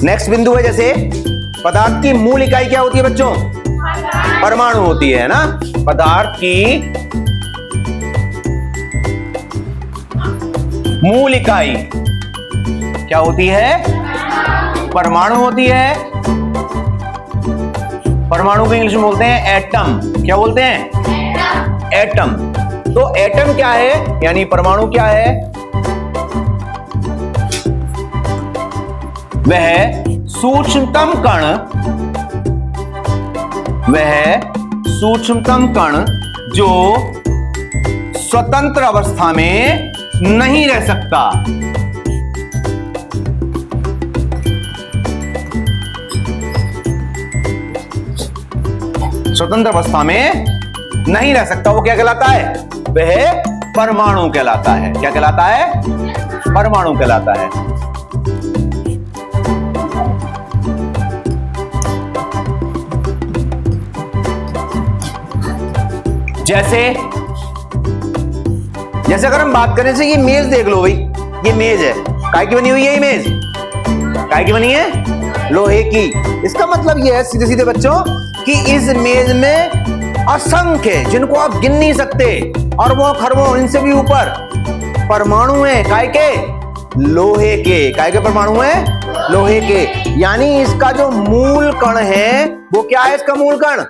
Next बिंदु है जैसे पदार्थ की मूल इकाई क्या होती है बच्चों? परमाणु होती है ना। पदार्थ की मूल इकाई क्या होती है? परमाणु होती है। परमाणु को इंग्लिश में बोलते हैं एटम। क्या बोलते हैं? एटम। तो एटम क्या है यानी परमाणु क्या है? वह सूक्ष्मतम कण, वह सूक्ष्मतम कण जो स्वतंत्र अवस्था में नहीं रह सकता। स्वतंत्र अवस्था में नहीं रह सकता, वो क्या कहलाता है? वह परमाणु कहलाता है। क्या कहलाता है? परमाणु कहलाता है। जैसे अगर हम बात करें से ये मेज देख लो भाई, ये मेज है, काय की बनी हुई है? ये मेज काय की बनी है? लोहे की। इसका मतलब ये है सीधे सीधे बच्चों कि इस मेज में असंख्य, जिनको आप गिन नहीं सकते, अरबों खरबों, इनसे भी ऊपर परमाणु है। काय के? लोहे के। काय के परमाणु है? लोहे के। यानी इसका जो मूल कण है वो क्या है? इसका मूल कण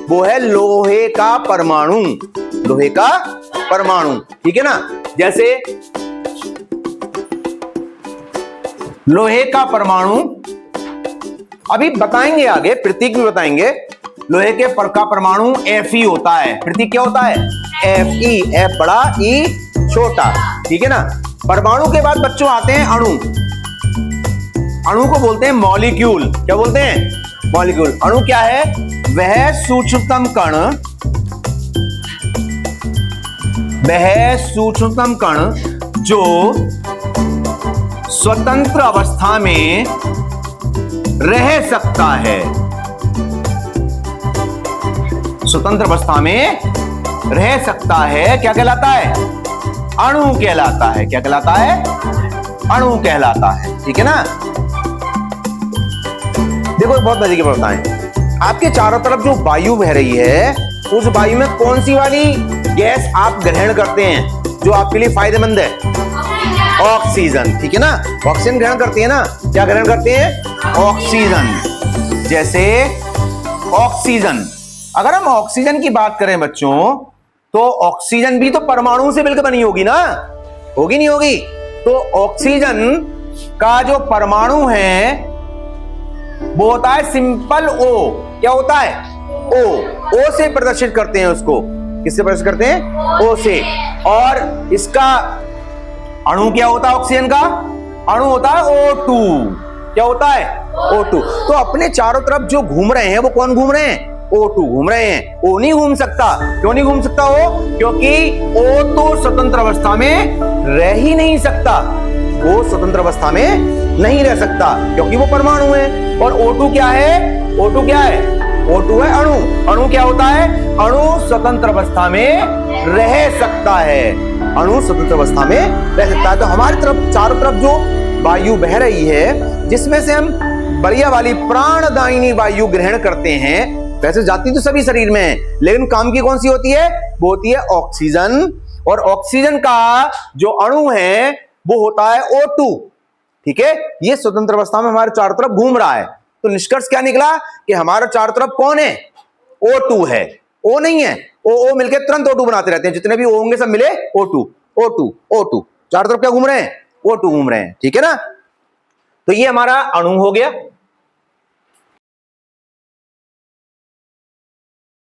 वो है लोहे का परमाणु। लोहे का परमाणु, ठीक है ना। जैसे लोहे का परमाणु अभी बताएंगे, आगे प्रतीक भी बताएंगे। लोहे के का परमाणु Fe होता है। प्रतीक क्या होता है? Fe। F बड़ा, E छोटा, ठीक है ना। परमाणु के बाद बच्चों आते हैं अणु। अणु को बोलते हैं मॉलिक्यूल। क्या बोलते हैं? मॉलिक्यूल। अणु क्या है? वह सूक्ष्मतम कण, वह सूक्ष्मतम कण जो स्वतंत्र अवस्था में रह सकता है। स्वतंत्र अवस्था में रह सकता है। क्या कहलाता है? अणु कहलाता है। क्या कहलाता है? अणु कहलाता है, ठीक है ना। देखो बहुत मजे की बात है, आपके चारों तरफ जो वायु बह रही है, उस वायु में कौन सी वाली गैस आप ग्रहण करते हैं जो आपके लिए फायदेमंद है? ऑक्सीजन, ठीक है ना। ऑक्सीजन ग्रहण करते हैं ना। क्या ग्रहण करते हैं? ऑक्सीजन। जैसे ऑक्सीजन, अगर हम ऑक्सीजन की बात करें बच्चों, तो ऑक्सीजन भी तो परमाणु से मिलकर बनी होगी ना, होगी नहीं होगी? तो ऑक्सीजन का जो परमाणु है वो होता है सिंपल O। क्या होता है? O से प्रदर्शित करते हैं उसको। किससे प्रदर्शित करते हैं? O से। और इसका अणु क्या होता है? ऑक्सीजन का अणु होता है O2। क्या होता है? O2। तो अपने चारों तरफ जो घूम रहे हैं वो कौन घूम रहे हैं? O2 घूम रहे हैं। O नहीं घूम सकता। क्यों नहीं घूम सकता O? क्योंकि O तो स्वतंत्र अवस्था में रह ही नहीं सकता। वो स्वतंत्र अवस्था में नहीं रह सकता क्योंकि वो परमाणु है। और O2 क्या है? O2 क्या है? O2 है अणु। अणु क्या होता है? अणु स्वतंत्र अवस्था में रह सकता है। अणु स्वतंत्र अवस्था में रह सकता है। तो हमारी तरफ चारों तरफ जो वायु बह रही है, जिसमें से हम बढ़िया वाली प्राणदायिनी वायु ग्रहण करते हैं, वैसे जाती तो सभी शरीर में है, लेकिन काम की कौन सी होती है? वो होती है ऑक्सीजन। और ऑक्सीजन का जो अणु है वो होता है O2, ठीक है। ये स्वतंत्र अवस्था में हमारे चारों तरफ घूम रहा है। तो निष्कर्ष क्या निकला कि हमारे चारों तरफ कौन है? O2 है। O नहीं है। O मिलके तुरंत O2 बनाते रहते हैं। जितने भी O होंगे सब मिले O2, O2, O2। चारों तरफ क्या घूम रहे हैं? O2 घूम रहे हैं, ठीक है ना। तो ये हमारा अणु हो गया।